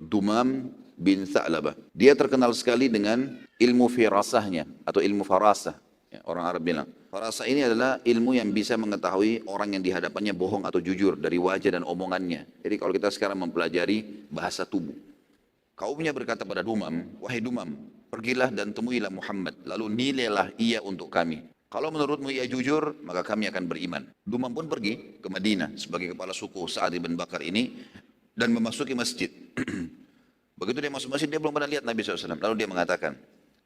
Dumam bin Tha'labah. Dia terkenal sekali dengan ilmu firasahnya atau ilmu farasah. Ya, orang Arab bilang. Farasah ini adalah ilmu yang bisa mengetahui orang yang di hadapannya bohong atau jujur dari wajah dan omongannya. Jadi kalau kita sekarang mempelajari bahasa tubuh. Kaumnya berkata pada Dumam, wahai Dumam, pergilah dan temuilah Muhammad, lalu nilailah ia untuk kami. Kalau menurutmu ia jujur, maka kami akan beriman. Dumam pun pergi ke Madinah sebagai kepala suku Sa'ad bin Bakar ini dan memasuki masjid. Begitu dia masuk masjid, dia belum pernah lihat Nabi SAW. Lalu dia mengatakan,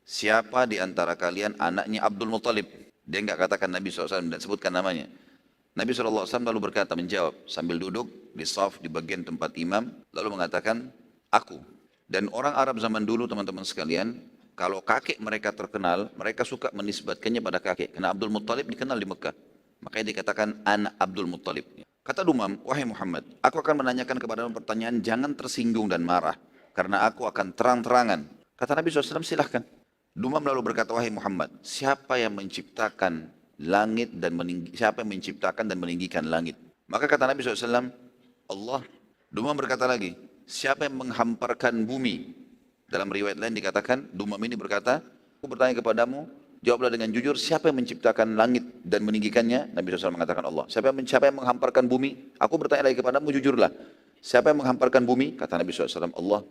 siapa di antara kalian anaknya Abdul Muttalib? Dia enggak katakan Nabi SAW dan sebutkan namanya. Nabi SAW lalu berkata, menjawab sambil duduk di saf di bagian tempat imam, lalu mengatakan, aku. Dan orang Arab zaman dulu teman-teman sekalian, kalau kakek mereka terkenal, mereka suka menisbatkannya pada kakek. Karena Abdul Muttalib dikenal di Mekah. Makanya dikatakan anak Abdul Muttalib. Kata Dumam, wahai Muhammad, aku akan menanyakan kepadamu pertanyaan, jangan tersinggung dan marah. Karena aku akan terang-terangan. Kata Nabi SAW, silahkan. Dumam lalu berkata, wahai Muhammad, siapa yang menciptakan langit dan siapa yang menciptakan dan meninggikan langit? Maka kata Nabi SAW, Allah. Dumam berkata lagi, siapa yang menghamparkan bumi? Dalam riwayat lain dikatakan, Dumam ini berkata, aku bertanya kepadamu, jawablah dengan jujur, siapa yang menciptakan langit dan meninggikannya? Nabi SAW mengatakan Allah. Siapa yang menghamparkan bumi? Aku bertanya lagi kepadamu, jujurlah. Siapa yang menghamparkan bumi? Kata Nabi SAW, Allah.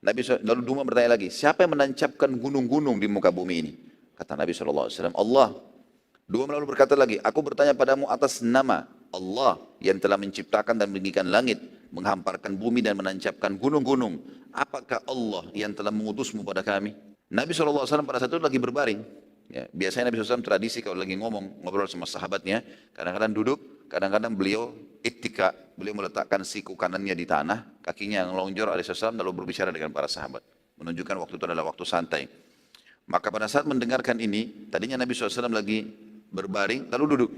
Lalu Dumam bertanya lagi, siapa yang menancapkan gunung-gunung di muka bumi ini? Kata Nabi SAW, Allah. Dumam lalu berkata lagi, aku bertanya padamu atas nama Allah yang telah menciptakan dan meninggikan langit, menghamparkan bumi dan menancapkan gunung-gunung. Apakah Allah yang telah mengutusmu pada kami? Nabi SAW pada saat itu lagi berbaring. Ya, biasanya Nabi SAW tradisi kalau lagi ngobrol sama sahabatnya, kadang-kadang duduk, kadang-kadang beliau ittika, beliau meletakkan siku kanannya di tanah, kakinya yang lonjor alaihissalam lalu berbicara dengan para sahabat. Menunjukkan waktu itu adalah waktu santai. Maka pada saat mendengarkan ini, tadinya Nabi SAW lagi berbaring, lalu duduk.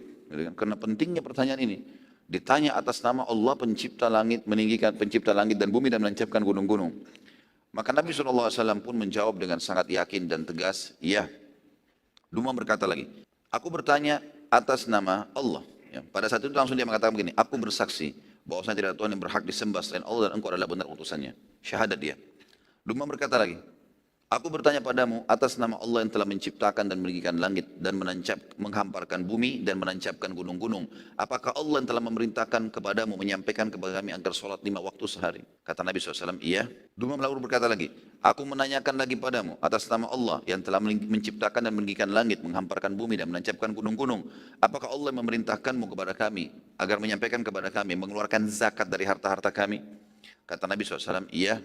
Karena pentingnya pertanyaan ini. Ditanya atas nama Allah pencipta langit, meninggikan pencipta langit dan bumi dan menancapkan gunung-gunung. Maka Nabi SAW pun menjawab dengan sangat yakin dan tegas, iya. Dumam berkata lagi, aku bertanya atas nama Allah. Ya, pada saat itu langsung dia mengatakan begini, aku bersaksi bahwasanya tidak ada Tuhan yang berhak disembah selain Allah dan engkau adalah benar utusannya. Syahadat dia. Dumam berkata lagi, aku bertanya padamu atas nama Allah yang telah menciptakan dan meninggikan langit dan menghamparkan bumi dan menancapkan gunung-gunung. Apakah Allah yang telah memerintahkan kepadamu menyampaikan kepada kami agar sholat 5 waktu sehari? Kata Nabi SAW, iya. Dumam lalu berkata lagi, aku menanyakan lagi padamu atas nama Allah yang telah menciptakan dan meninggikan langit, menghamparkan bumi dan menancapkan gunung-gunung. Apakah Allah yang memerintahkanmu kepada kami agar menyampaikan kepada kami mengeluarkan zakat dari harta-harta kami? Kata Nabi SAW, iya.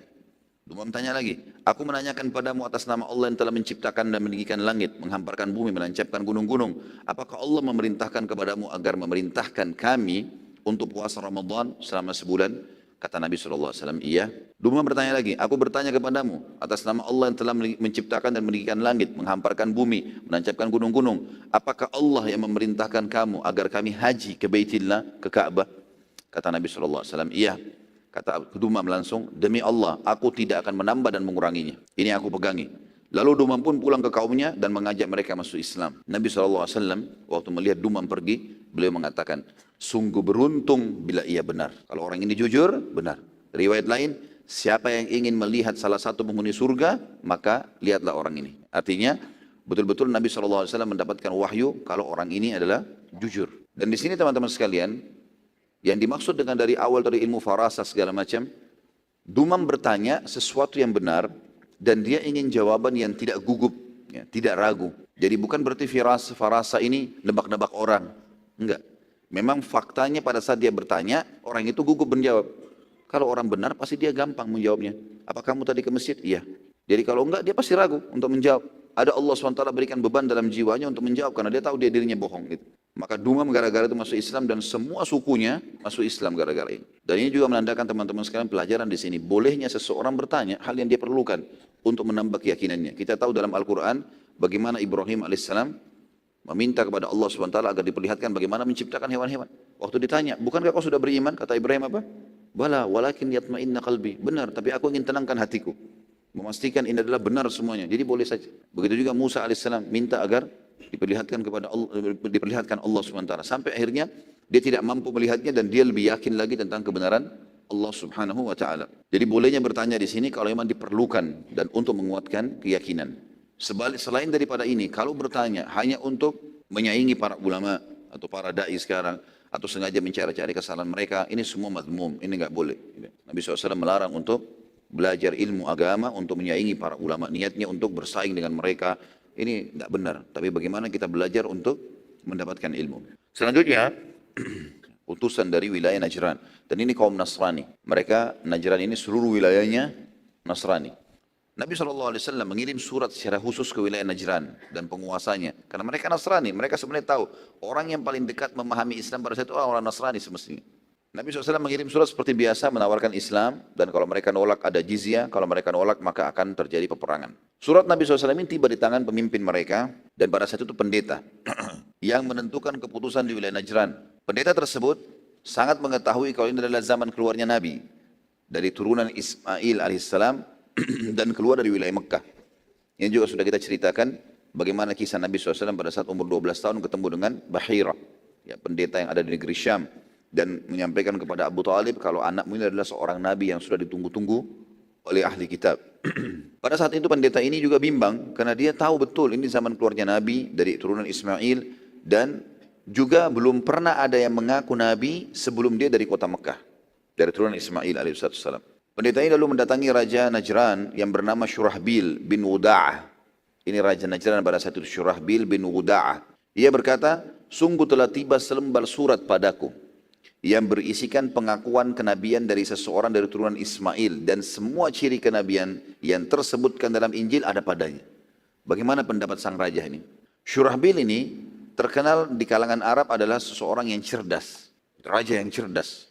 Dumam tanya lagi, aku menanyakan padamu atas nama Allah yang telah menciptakan dan meninggikan langit, menghamparkan bumi, menancapkan gunung-gunung. Apakah Allah memerintahkan kepadamu agar memerintahkan kami untuk puasa Ramadan selama sebulan? Kata Nabi SAW, iya. Dumam bertanya lagi, aku bertanya kepadamu atas nama Allah yang telah menciptakan dan meninggikan langit, menghamparkan bumi, menancapkan gunung-gunung. Apakah Allah yang memerintahkan kamu agar kami haji ke Baitillah, ke Ka'bah? Kata Nabi SAW, iya. Kata Dumam langsung, demi Allah, aku tidak akan menambah dan menguranginya. Ini aku pegangi. Lalu Dumam pun pulang ke kaumnya dan mengajak mereka masuk Islam. Nabi SAW waktu melihat Dumam pergi, beliau mengatakan, sungguh beruntung bila ia benar. Kalau orang ini jujur, benar. Riwayat lain, siapa yang ingin melihat salah satu penghuni surga, maka lihatlah orang ini. Artinya, betul-betul Nabi SAW mendapatkan wahyu kalau orang ini adalah jujur. Dan di sini teman-teman sekalian, yang dimaksud dengan dari awal dari ilmu farasah segala macam, Dumam bertanya sesuatu yang benar dan dia ingin jawaban yang tidak gugup, ya, tidak ragu. Jadi bukan berarti farasah ini nebak-nebak orang, enggak. Memang faktanya pada saat dia bertanya, orang itu gugup menjawab. Kalau orang benar pasti dia gampang menjawabnya. Apa kamu tadi ke masjid? Iya. Jadi kalau enggak dia pasti ragu untuk menjawab. Ada Allah SWT berikan beban dalam jiwanya untuk menjawab karena dia tahu dia dirinya bohong gitu. Maka Dumam gara-gara itu masuk Islam dan semua sukunya masuk Islam gara-gara ini. Dan ini juga menandakan teman-teman sekalian pelajaran di sini. Bolehnya seseorang bertanya hal yang dia perlukan untuk menambah keyakinannya. Kita tahu dalam Al-Quran bagaimana Ibrahim alaihissalam meminta kepada Allah SWT agar diperlihatkan bagaimana menciptakan hewan-hewan. Waktu ditanya, bukankah kau sudah beriman? Kata Ibrahim apa? Bala, walakin yatma'inna qalbi. Benar, tapi aku ingin tenangkan hatiku. Memastikan ini adalah benar semuanya. Jadi boleh saja. Begitu juga Musa alaihissalam minta agar diperlihatkan kepada Allah, diperlihatkan Allah SWT. Sampai akhirnya dia tidak mampu melihatnya dan dia lebih yakin lagi tentang kebenaran Allah Subhanahu wa taala. Jadi bolehnya bertanya di sini kalau memang diperlukan dan untuk menguatkan keyakinan. Selain daripada ini, kalau bertanya hanya untuk menyaingi para ulama atau para dai sekarang atau sengaja mencari-cari kesalahan mereka, ini semua mazmum, ini enggak boleh. Nabi SAW melarang untuk belajar ilmu agama untuk menyaingi para ulama, niatnya untuk bersaing dengan mereka, ini enggak benar. Tapi bagaimana kita belajar untuk mendapatkan ilmu. Selanjutnya, utusan dari wilayah Najran. Dan ini kaum Nasrani. Mereka, Najran ini seluruh wilayahnya Nasrani. Nabi SAW mengirim surat secara khusus ke wilayah Najran dan penguasanya. Karena mereka Nasrani, mereka sebenarnya tahu orang yang paling dekat memahami Islam pada saat itu orang Nasrani semestinya. Nabi SAW mengirim surat seperti biasa menawarkan Islam dan kalau mereka nolak ada jizyah, kalau mereka nolak maka akan terjadi peperangan. Surat Nabi SAW ini tiba di tangan pemimpin mereka dan pada saat itu pendeta yang menentukan keputusan di wilayah Najran. Pendeta tersebut sangat mengetahui kalau ini adalah zaman keluarnya Nabi dari turunan Ismail alaihissalam dan keluar dari wilayah Mekah. Ini juga sudah kita ceritakan bagaimana kisah Nabi SAW pada saat umur 12 tahun ketemu dengan Bahira, ya, pendeta yang ada di negeri Syam, dan menyampaikan kepada Abu Talib kalau anakmu ini adalah seorang Nabi yang sudah ditunggu-tunggu oleh ahli kitab. Pada saat itu pendeta ini juga bimbang karena dia tahu betul ini zaman keluarnya Nabi dari turunan Ismail dan juga belum pernah ada yang mengaku Nabi sebelum dia dari kota Mekah, dari turunan Ismail alaihissalam. Pendeta ini lalu mendatangi Raja Najran yang bernama Syurahbil bin Wuda'ah. Ini Raja Najran pada saat itu Syurahbil bin Wuda'ah. Ia berkata, sungguh telah tiba selembar surat padaku yang berisikan pengakuan kenabian dari seseorang dari turunan Ismail dan semua ciri kenabian yang tersebutkan dalam Injil ada padanya. Bagaimana pendapat sang raja ini? Syurahbil ini terkenal di kalangan Arab adalah seseorang yang cerdas, raja yang cerdas.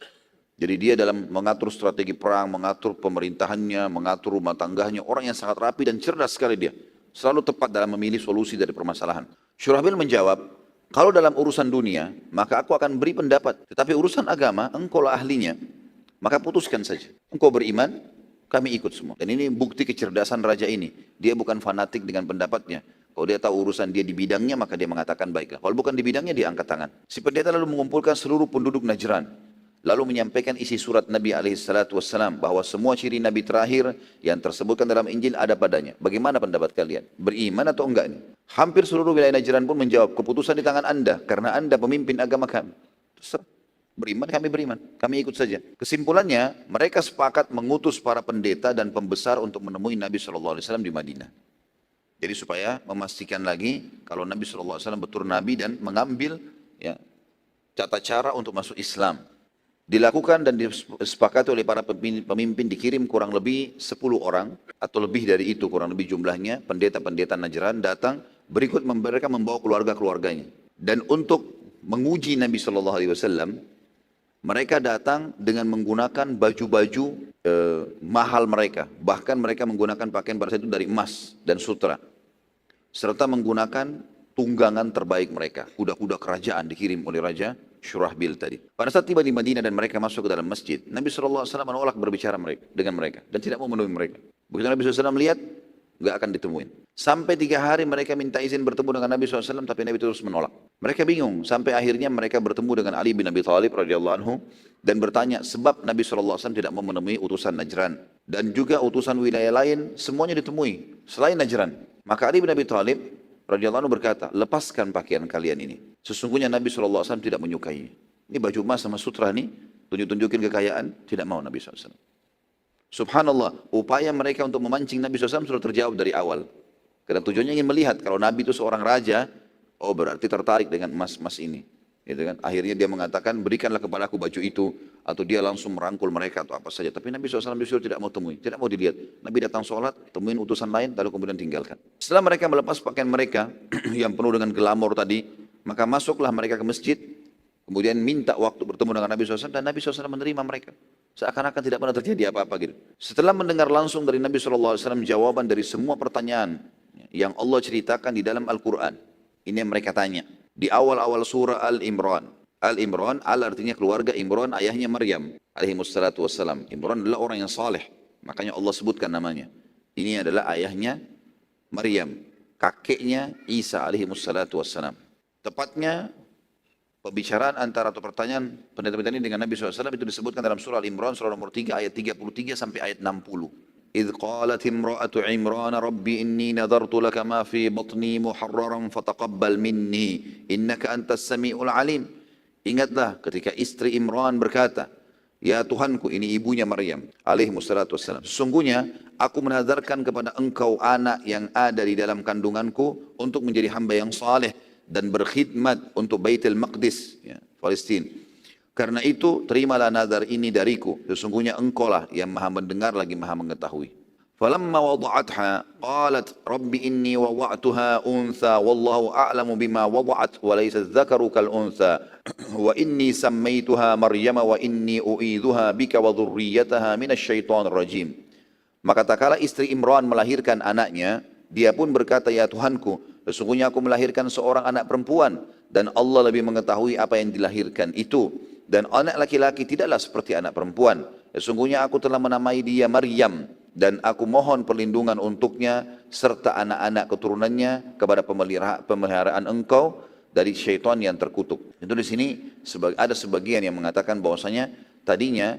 Jadi dia dalam mengatur strategi perang, mengatur pemerintahannya, mengatur rumah tangganya, orang yang sangat rapi dan cerdas sekali dia. Selalu tepat dalam memilih solusi dari permasalahan. Syurahbil menjawab, kalau dalam urusan dunia, maka aku akan beri pendapat. Tetapi urusan agama, engkau lah ahlinya, maka putuskan saja. Engkau beriman, kami ikut semua. Dan ini bukti kecerdasan raja ini. Dia bukan fanatik dengan pendapatnya. Kalau dia tahu urusan dia di bidangnya, maka dia mengatakan baiklah. Kalau bukan di bidangnya, dia angkat tangan. Si pendeta lalu mengumpulkan seluruh penduduk Najran. Lalu menyampaikan isi surat Nabi SAW bahwa semua ciri Nabi terakhir yang tersebutkan dalam Injil ada padanya. Bagaimana pendapat kalian? Beriman atau enggak ini? Hampir seluruh wilayah Najran pun menjawab, keputusan di tangan anda, karena anda pemimpin agama kami. Terserah. Beriman, kami beriman. Kami ikut saja. Kesimpulannya, mereka sepakat mengutus para pendeta dan pembesar untuk menemui Nabi SAW di Madinah. Jadi supaya memastikan lagi kalau Nabi SAW betul Nabi dan mengambil ya, tata cara untuk masuk Islam. Dilakukan dan disepakati oleh para pemimpin dikirim kurang lebih 10 orang atau lebih dari itu kurang lebih jumlahnya pendeta-pendeta Najran datang berikut mereka membawa keluarga-keluarganya dan untuk menguji Nabi SAW mereka datang dengan menggunakan baju-baju mahal mereka, bahkan mereka menggunakan pakaian pada saat itu dari emas dan sutra serta menggunakan tunggangan terbaik mereka, kuda-kuda kerajaan dikirim oleh Raja Syurahbil tadi. Pada saat tiba di Madinah dan mereka masuk ke dalam masjid, Nabi SAW menolak berbicara dengan mereka dan tidak mau menemui mereka. Begitu Nabi SAW melihat, nggak akan ditemuin. Sampai 3 hari mereka minta izin bertemu dengan Nabi SAW, tapi Nabi terus menolak. Mereka bingung, sampai akhirnya mereka bertemu dengan Ali bin Abi Thalib radhiyallahu anhu dan bertanya sebab Nabi SAW tidak mau menemui utusan Najran dan juga utusan wilayah lain semuanya ditemui selain Najran. Maka Ali bin Abi Thalib radhiyallahu anhu berkata, lepaskan pakaian kalian ini. Sesungguhnya Nabi SAW tidak menyukai. Ini baju emas sama sutra nih, tunjukin kekayaan, tidak mau Nabi SAW. Subhanallah, upaya mereka untuk memancing Nabi SAW sudah terjawab dari awal. Karena tujuannya ingin melihat kalau Nabi itu seorang raja, oh berarti tertarik dengan emas-emas ini. Gitu kan? Akhirnya dia mengatakan, berikanlah kepada aku baju itu, atau dia langsung merangkul mereka atau apa saja. Tapi Nabi SAW disuruh tidak mau temui, tidak mau dilihat. Nabi datang sholat, temuin utusan lain, lalu kemudian tinggalkan. Setelah mereka melepas pakaian mereka, yang penuh dengan glamor tadi, maka masuklah mereka ke masjid, kemudian minta waktu bertemu dengan Nabi SAW, dan Nabi SAW menerima mereka. Seakan-akan tidak pernah terjadi apa-apa gitu. Setelah mendengar langsung dari Nabi SAW jawaban dari semua pertanyaan yang Allah ceritakan di dalam Al-Quran, ini yang mereka tanya. Di awal-awal surah Al-Imran. Al-Imran, Al artinya keluarga, Imran ayahnya Maryam alaihissalatu wassalam. Imran adalah orang yang saleh, makanya Allah sebutkan namanya. Ini adalah ayahnya Maryam, kakeknya Isa alaihissalatu wassalam. Tepatnya pembicaraan antara atau pertanyaan pendeta-pendeta ini dengan Nabi SAW itu disebutkan dalam surah Al-Imran, surah nomor 3 ayat 33 sampai ayat 60. إذ قالت امرأة عمران ربي إني نذرت لك ما في بطني محررا فتقبل مني إنك أنت السميع العليم. Ingatlah ketika istri Imran berkata, ya Tuhanku, ini ibunya Maryam alaihi wassalatu wassalam, sesungguhnya aku menadarkan kepada engkau anak yang ada di dalam kandunganku untuk menjadi hamba yang saleh dan berkhidmat untuk Baitul Maqdis, ya, Palestina. Karena itu terimalah nazar ini dariku, sesungguhnya engkaulah yang maha mendengar lagi maha mengetahui. Falamma wada'atha qalat rabbi inni wada'tuha untha wallahu a'lamu bima wada'at wa laysa dzakaru kal untha wa inni sammaituha Maryama wa inni u'idzuha bika wa dhurriyyataha minasy syaithanir rajim. Maka tak kala istri Imran melahirkan anaknya, dia pun berkata, ya Tuhanku, sesungguhnya aku melahirkan seorang anak perempuan dan Allah lebih mengetahui apa yang dilahirkan itu. Dan anak laki-laki tidaklah seperti anak perempuan. Sesungguhnya aku telah menamai dia Maryam dan aku mohon perlindungan untuknya serta anak-anak keturunannya kepada pemeliharaan engkau dari syaitan yang terkutuk. Itu di sini ada sebagian yang mengatakan bahwasanya tadinya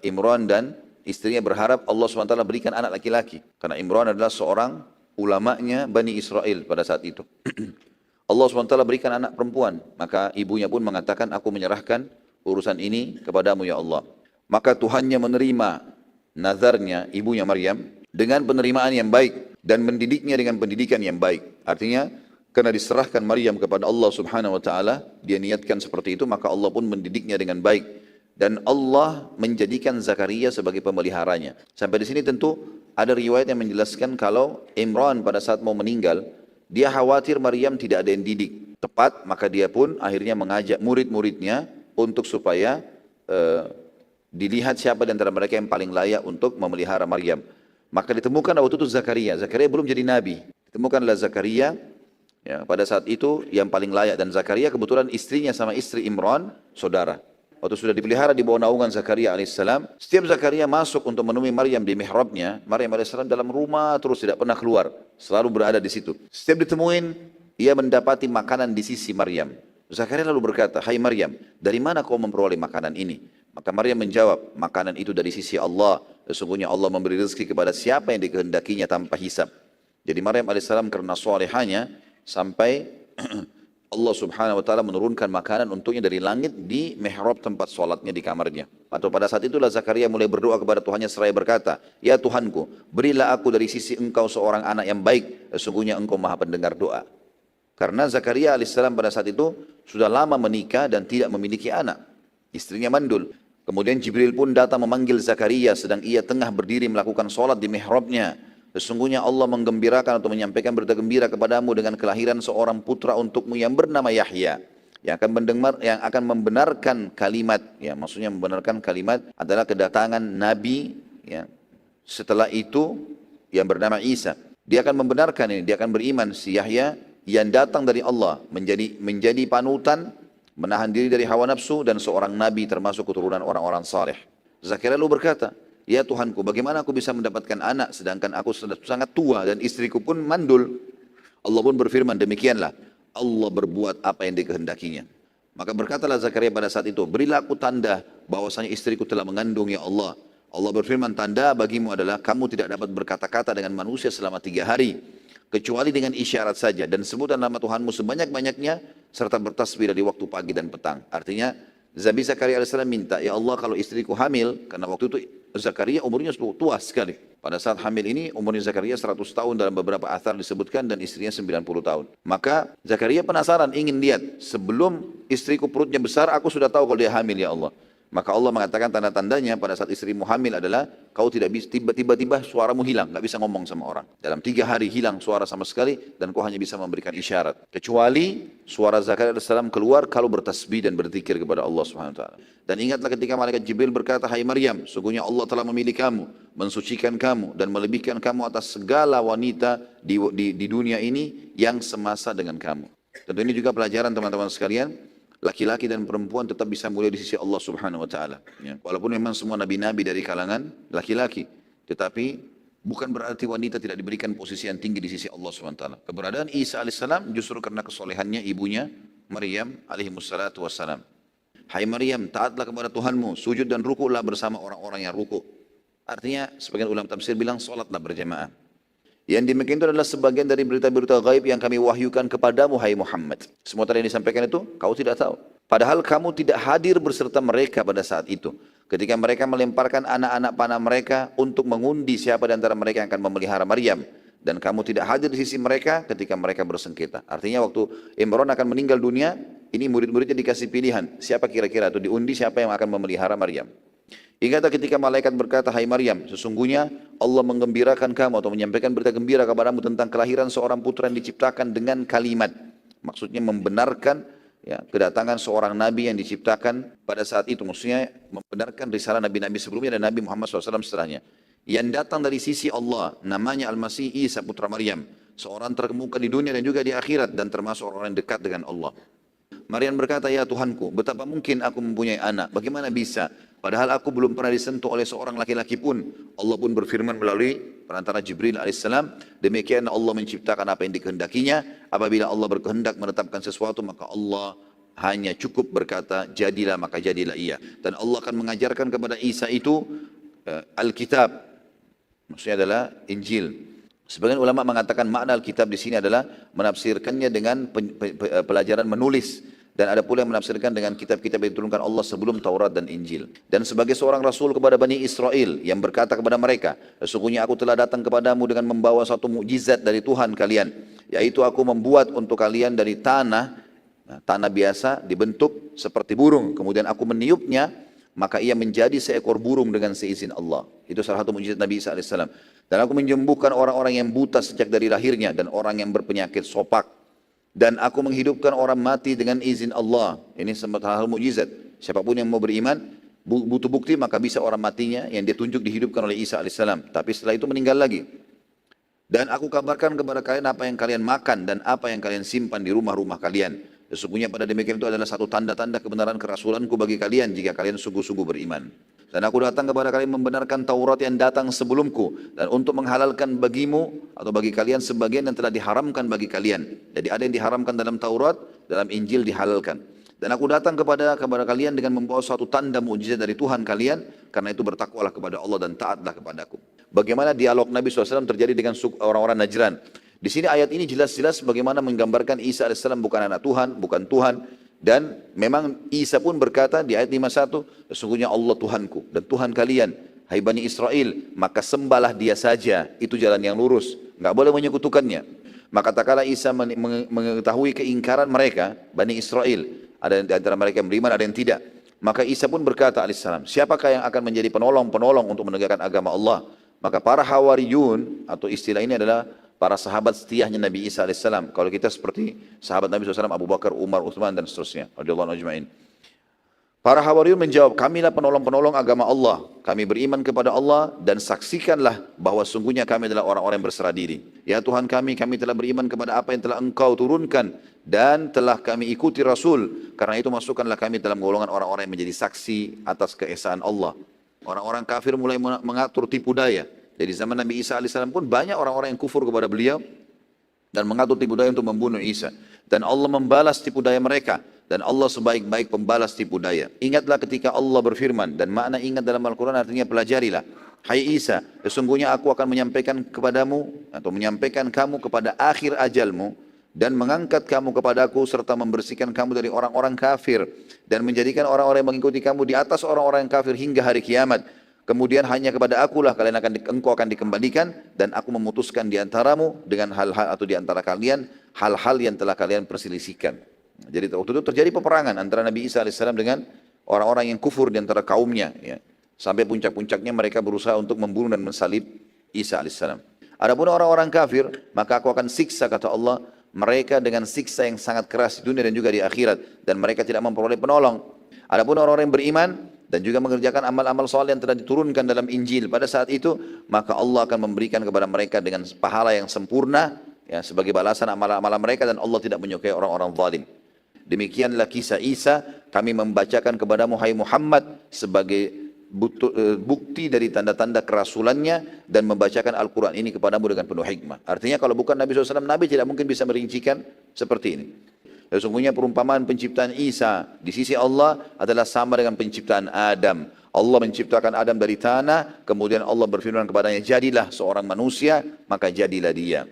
Imran dan istrinya berharap Allah SWT berikan anak laki-laki. Karena Imran adalah seorang ulamanya Bani Israel pada saat itu. Allah SWT berikan anak perempuan. Maka ibunya pun mengatakan, aku menyerahkan urusan ini kepadamu ya Allah. Maka Tuhannya menerima nazarnya ibunya Maryam dengan penerimaan yang baik dan mendidiknya dengan pendidikan yang baik. Artinya, karena diserahkan Maryam kepada Allah Subhanahu wa taala, dia niatkan seperti itu, maka Allah pun mendidiknya dengan baik. Dan Allah menjadikan Zakaria sebagai pemeliharanya. Sampai di sini tentu ada riwayat yang menjelaskan kalau Imran pada saat mau meninggal, dia khawatir Maryam tidak ada yang didik tepat, maka dia pun akhirnya mengajak murid-muridnya untuk supaya dilihat siapa di antara mereka yang paling layak untuk memelihara Maryam. Maka ditemukan waktu itu Zakaria. Zakaria belum jadi nabi. Ditemukanlah Zakaria, ya, pada saat itu yang paling layak. Dan Zakaria kebetulan istrinya sama istri Imran saudara. Waktu sudah dipelihara di bawah naungan Zakaria alaihissalam, setiap Zakaria masuk untuk menemui Maryam di mihrabnya, Maryam alaihissalam dalam rumah terus tidak pernah keluar, selalu berada di situ. Setiap ditemuin, ia mendapati makanan di sisi Maryam. Zakaria lalu berkata, hai Maryam, dari mana kau memperoleh makanan ini? Maka Maryam menjawab, makanan itu dari sisi Allah. Sesungguhnya Allah memberi rezeki kepada siapa yang dikehendakinya tanpa hisab. Jadi Maryam alaihissalam karena solehanya sampai Allah Subhanahu wa taala menurunkan makanan untuknya dari langit di mihrab tempat sholatnya di kamarnya. Atau pada saat itulah Zakaria mulai berdoa kepada Tuhannya seraya berkata, ya Tuhanku, berilah aku dari sisi engkau seorang anak yang baik, sesungguhnya engkau maha pendengar doa. Karena Zakaria alaihissalam pada saat itu sudah lama menikah dan tidak memiliki anak. Istrinya mandul. Kemudian Jibril pun datang memanggil Zakaria sedang ia tengah berdiri melakukan sholat di mihrabnya. Sesungguhnya Allah menggembirakan atau menyampaikan berita gembira kepadamu dengan kelahiran seorang putra untukmu yang bernama Yahya, yang akan membenarkan kalimat, ya, maksudnya membenarkan kalimat adalah kedatangan Nabi, ya, setelah itu yang bernama Isa. Dia akan membenarkan ini, dia akan beriman si Yahya yang datang dari Allah menjadi panutan, menahan diri dari hawa nafsu dan seorang nabi termasuk keturunan orang-orang saleh. Zakaria lalu berkata, ya Tuhanku, bagaimana aku bisa mendapatkan anak sedangkan aku sudah sangat tua dan istriku pun mandul? Allah pun berfirman, demikianlah Allah berbuat apa yang dikehendakinya. Maka berkatalah Zakaria pada saat itu, berilah aku tanda bahwasanya istriku telah mengandung ya Allah. Allah berfirman, tanda bagimu adalah kamu tidak dapat berkata-kata dengan manusia selama 3 hari. Kecuali dengan isyarat saja. Dan sebutan nama Tuhanmu sebanyak-banyaknya serta bertasbih dari waktu pagi dan petang. Artinya, Nabi Zakaria AS minta, ya Allah kalau istriku hamil, karena waktu itu Zakaria umurnya tua sekali. Pada saat hamil ini umurnya Zakaria 100 tahun dalam beberapa athar disebutkan dan istrinya 90 tahun. Maka Zakaria penasaran ingin lihat, sebelum istriku perutnya besar aku sudah tahu kalau dia hamil ya Allah. Maka Allah mengatakan tanda-tandanya pada saat istrimu hamil adalah kau tidak bisa tiba-tiba suaramu hilang, nggak bisa ngomong sama orang. Dalam 3 hari hilang suara sama sekali dan kau hanya bisa memberikan isyarat. Kecuali suara Zakaria AS keluar kalau bertasbih dan berzikir kepada Allah Subhanahu wa taala. Dan ingatlah ketika malaikat Jibril berkata, hai Maryam, sungguhnya Allah telah memilih kamu, mensucikan kamu dan melebihkan kamu atas segala wanita di dunia ini yang semasa dengan kamu. Tentu ini juga pelajaran teman-teman sekalian. Laki-laki dan perempuan tetap bisa mulia di sisi Allah Subhanahu wa taala. Ya. Walaupun memang semua nabi-nabi dari kalangan laki-laki, tetapi bukan berarti wanita tidak diberikan posisi yang tinggi di sisi Allah Subhanahu wa taala. Keberadaan Isa alaihissalam justru karena kesolehannya ibunya Maryam alaihissalatu wassalam. Hai Maryam, taatlah kepada Tuhanmu, sujud dan rukuklah bersama orang-orang yang rukuk. Artinya, sebagian ulama tafsir bilang, sholatlah berjamaah. Yang demikian itu adalah sebagian dari berita-berita gaib yang kami wahyukan kepadamu, hai Muhammad. Semua tadi yang disampaikan itu, kau tidak tahu. Padahal kamu tidak hadir berserta mereka pada saat itu. Ketika mereka melemparkan anak-anak panah mereka untuk mengundi siapa di antara mereka yang akan memelihara Maryam. Dan kamu tidak hadir di sisi mereka ketika mereka bersengketa. Artinya waktu Imran akan meninggal dunia, ini murid-muridnya dikasih pilihan. Siapa kira-kira atau diundi siapa yang akan memelihara Maryam. Ingatlah ketika malaikat berkata, hai Maryam, sesungguhnya Allah menggembirakan kamu atau menyampaikan berita gembira kepadamu tentang kelahiran seorang putra yang diciptakan dengan kalimat. Maksudnya membenarkan ya, kedatangan seorang nabi yang diciptakan pada saat itu. Maksudnya membenarkan risalah nabi-nabi sebelumnya dan Nabi Muhammad SAW setelahnya. Yang datang dari sisi Allah, namanya Al-Masih Isa putra Maryam. Seorang terkemuka di dunia dan juga di akhirat dan termasuk orang yang dekat dengan Allah. Maryam berkata, ya Tuhanku, betapa mungkin aku mempunyai anak? Bagaimana bisa? Padahal aku belum pernah disentuh oleh seorang laki-laki pun. Allah pun berfirman melalui perantara Jibril alaihissalam, demikian Allah menciptakan apa yang dikehendakinya. Apabila Allah berkehendak menetapkan sesuatu, maka Allah hanya cukup berkata, jadilah maka jadilah ia. Dan Allah akan mengajarkan kepada Isa itu Alkitab, maksudnya adalah Injil. Sebagian ulama mengatakan makna Alkitab di sini adalah menafsirkannya dengan pelajaran menulis. Dan ada pula yang menafsirkan dengan kitab-kitab yang diturunkan Allah sebelum Taurat dan Injil. Dan sebagai seorang Rasul kepada Bani Israel yang berkata kepada mereka, sesungguhnya aku telah datang kepadamu dengan membawa satu mukjizat dari Tuhan kalian. Yaitu aku membuat untuk kalian dari tanah biasa dibentuk seperti burung. Kemudian aku meniupnya, maka ia menjadi seekor burung dengan seizin Allah. Itu salah satu mukjizat Nabi Isa AS. Dan aku menyembuhkan orang-orang yang buta sejak dari lahirnya dan orang yang berpenyakit sopak. Dan aku menghidupkan orang mati dengan izin Allah. Ini sempat hal mukjizat. Siapapun yang mau beriman, butuh bukti, maka bisa orang matinya yang dia tunjuk dihidupkan oleh Isa AS. Tapi setelah itu meninggal lagi. Dan aku kabarkan kepada kalian apa yang kalian makan dan apa yang kalian simpan di rumah-rumah kalian. Sesungguhnya pada demikian itu adalah satu tanda-tanda kebenaran kerasulanku bagi kalian jika kalian sungguh-sungguh beriman. Dan aku datang kepada kalian membenarkan Taurat yang datang sebelumku dan untuk menghalalkan bagimu atau bagi kalian sebagian yang telah diharamkan bagi kalian. Jadi ada yang diharamkan dalam Taurat, dalam Injil dihalalkan. Dan aku datang kepada kalian dengan membawa suatu tanda mukjizat dari Tuhan kalian, karena itu bertakwalah kepada Allah dan taatlah kepadaku. Bagaimana dialog Nabi SAW terjadi dengan orang-orang Najran. Di sini ayat ini jelas-jelas bagaimana menggambarkan Isa AS bukan anak Tuhan, bukan Tuhan. Dan memang Isa pun berkata di ayat 51, sesungguhnya Allah Tuhanku dan Tuhan kalian, hai Bani Israel, maka sembahlah dia saja, itu jalan yang lurus, nggak boleh menyekutukannya. Maka tak kala Isa mengetahui keingkaran mereka, Bani Israel, ada di antara mereka yang beriman, ada yang tidak. Maka Isa pun berkata alaihissalam, siapakah yang akan menjadi penolong-penolong untuk menegakkan agama Allah? Maka para Hawariyun, atau istilah ini adalah para sahabat setiahnya Nabi Isa AS. Kalau kita seperti sahabat Nabi SAW, Abu Bakar, Umar, Uthman dan seterusnya. Radhiyallahu ajma'in. Para Hawariyun menjawab, kamilah penolong-penolong agama Allah. Kami beriman kepada Allah dan saksikanlah bahwa sungguhnya kami adalah orang-orang yang berserah diri. Ya Tuhan kami telah beriman kepada apa yang telah Engkau turunkan dan telah kami ikuti Rasul. Karena itu masukkanlah kami dalam golongan orang-orang yang menjadi saksi atas keesaan Allah. Orang-orang kafir mulai mengatur tipu daya. Jadi zaman Nabi Isa AS pun banyak orang-orang yang kufur kepada beliau dan mengatur tipu daya untuk membunuh Isa. Dan Allah membalas tipu daya mereka. Dan Allah sebaik-baik pembalas tipu daya. Ingatlah ketika Allah berfirman, dan makna ingat dalam Al-Quran artinya pelajarilah. Hai Isa, sesungguhnya aku akan menyampaikan kepadamu atau menyampaikan kamu kepada akhir ajalmu dan mengangkat kamu kepadaku serta membersihkan kamu dari orang-orang kafir dan menjadikan orang-orang yang mengikuti kamu di atas orang-orang yang kafir hingga hari kiamat. Kemudian hanya kepada akulah engkau akan dikembalikan dan aku memutuskan di antaramu dengan hal-hal atau di antara kalian hal-hal yang telah kalian perselisihkan. Jadi waktu itu terjadi peperangan antara Nabi Isa AS dengan orang-orang yang kufur di antara kaumnya. Ya. Sampai puncak-puncaknya mereka berusaha untuk membunuh dan mensalib Isa AS. Adapun orang-orang kafir, maka aku akan siksa, kata Allah, mereka dengan siksa yang sangat keras di dunia dan juga di akhirat. Dan mereka tidak memperoleh penolong. Adapun orang-orang yang beriman, dan juga mengerjakan amal-amal soleh yang telah diturunkan dalam Injil pada saat itu, maka Allah akan memberikan kepada mereka dengan pahala yang sempurna ya, sebagai balasan amal-amal mereka, dan Allah tidak menyukai orang-orang zalim. Demikianlah kisah Isa, kami membacakan kepadamu hai Muhammad sebagai bukti dari tanda-tanda kerasulannya dan membacakan Al-Quran ini kepadamu dengan penuh hikmah. Artinya kalau bukan Nabi SAW, Nabi tidak mungkin bisa merincikan seperti ini. Sesungguhnya perumpamaan penciptaan Isa di sisi Allah adalah sama dengan penciptaan Adam. Allah menciptakan Adam dari tanah, kemudian Allah berfirman kepadanya, jadilah seorang manusia, maka jadilah dia.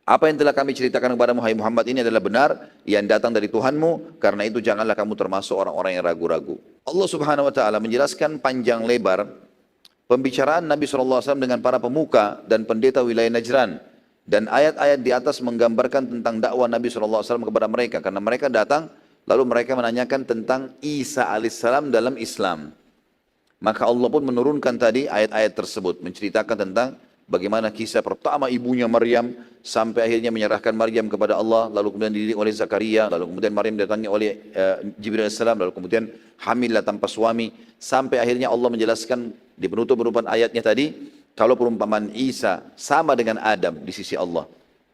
Apa yang telah kami ceritakan kepadamu, hai Muhammad, ini adalah benar, yang datang dari Tuhanmu, karena itu janganlah kamu termasuk orang-orang yang ragu-ragu. Allah Subhanahu wa Ta'ala menjelaskan panjang lebar pembicaraan Nabi SAW dengan para pemuka dan pendeta wilayah Najran. Dan ayat-ayat di atas menggambarkan tentang dakwah Nabi SAW kepada mereka. Karena mereka datang, lalu mereka menanyakan tentang Isa alaihissalam dalam Islam. Maka Allah pun menurunkan tadi ayat-ayat tersebut, menceritakan tentang bagaimana kisah pertama ibunya Maryam, sampai akhirnya menyerahkan Maryam kepada Allah, lalu kemudian dididik oleh Zakaria, lalu kemudian Maryam datangi oleh Jibril alaihissalam, lalu kemudian hamillah tanpa suami, sampai akhirnya Allah menjelaskan di penutup-penutupan ayatnya tadi, kalau perumpamaan Isa sama dengan Adam di sisi Allah.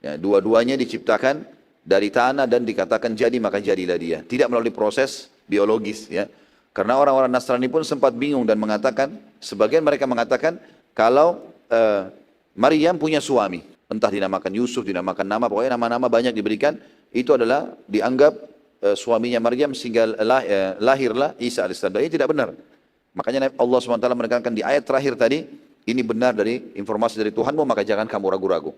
Ya, dua-duanya diciptakan dari tanah dan dikatakan jadi, maka jadilah dia. Tidak melalui proses biologis. Ya. Karena orang-orang Nasrani pun sempat bingung dan mengatakan, sebagian mereka mengatakan, kalau Maryam punya suami, entah dinamakan Yusuf, dinamakan nama, pokoknya nama-nama banyak diberikan, itu adalah dianggap suaminya Maryam sehingga lahirlah Isa alaihissalam. Ini tidak benar. Makanya Allah SWT menekankan di ayat terakhir tadi, ini benar dari informasi dari Tuhanmu, maka jangan kamu ragu-ragu.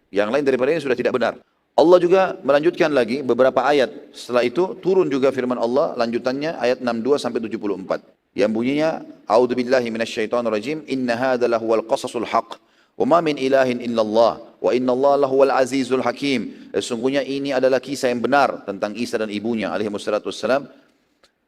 Yang lain daripada ini sudah tidak benar. Allah juga melanjutkan lagi beberapa ayat. Setelah itu turun juga firman Allah, lanjutannya ayat 62 sampai 74. Yang bunyinya, A'udzubillahi minasyaitonirrajim, inna hadza lahuwal qasasul haqq, wa ma min ilahin illallah, wa innallaha lahuwal azizul hakim. Sesungguhnya ini adalah kisah yang benar tentang Isa dan ibunya alaihi wassalatu wassalam.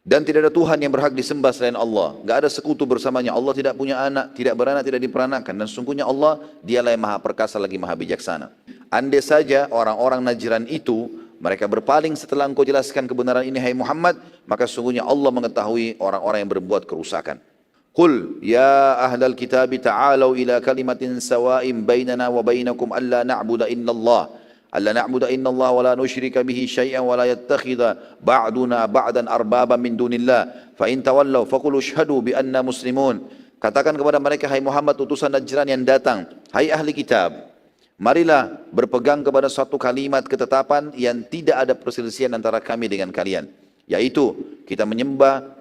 Dan tidak ada Tuhan yang berhak disembah selain Allah. Tidak ada sekutu bersamanya. Allah tidak punya anak, tidak beranak, tidak diperanakan. Dan sesungguhnya Allah, dialah yang maha perkasa lagi maha bijaksana. Andai saja orang-orang Najran itu, mereka berpaling setelah engkau jelaskan kebenaran ini, hai Muhammad, maka sesungguhnya Allah mengetahui orang-orang yang berbuat kerusakan. Qul ya ahlal kitabi ta'alau ila kalimatin sawa'im bainana wa bainakum alla na'budu illallah. ألا نعبد إن الله ولا نشرك به شيئا ولا يتخذ بعضنا بعضا أربابا من دون الله فإن تولوا فقولوا اشهدوا بأننا مسلمون. Katakan kepada mereka, hai Muhammad, utusan Najran yang datang, hai ahli kitab, marilah berpegang kepada suatu kalimat ketetapan yang tidak ada perselisihan antara kami dengan kalian, yaitu kita menyembah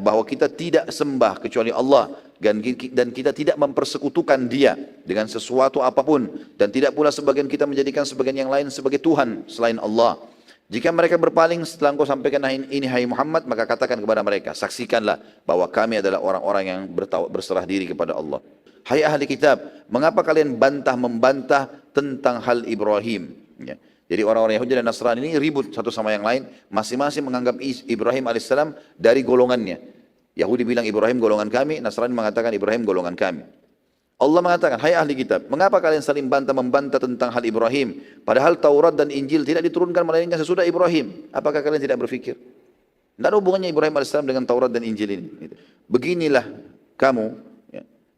bahwa kita tidak sembah kecuali Allah, dan kita tidak mempersekutukan dia dengan sesuatu apapun, dan tidak pula sebagian kita menjadikan sebagian yang lain sebagai Tuhan selain Allah. Jika mereka berpaling setelah engkau sampaikan ini, hai Muhammad, maka katakan kepada mereka, saksikanlah bahwa kami adalah orang-orang yang berserah diri kepada Allah. Hai ahli kitab, mengapa kalian membantah tentang hal Ibrahim? Ya. Jadi orang-orang Yahudi dan Nasrani ini ribut satu sama yang lain, masing-masing menganggap Ibrahim alaihissalam dari golongannya. Yahudi bilang Ibrahim golongan kami, Nasrani mengatakan Ibrahim golongan kami. Allah mengatakan, hai ahli kitab, mengapa kalian saling membantah tentang hal Ibrahim? Padahal Taurat dan Injil tidak diturunkan melainkan sesudah Ibrahim. Apakah kalian tidak berfikir? Tidak ada hubungannya Ibrahim alaihissalam dengan Taurat dan Injil ini. Beginilah kamu,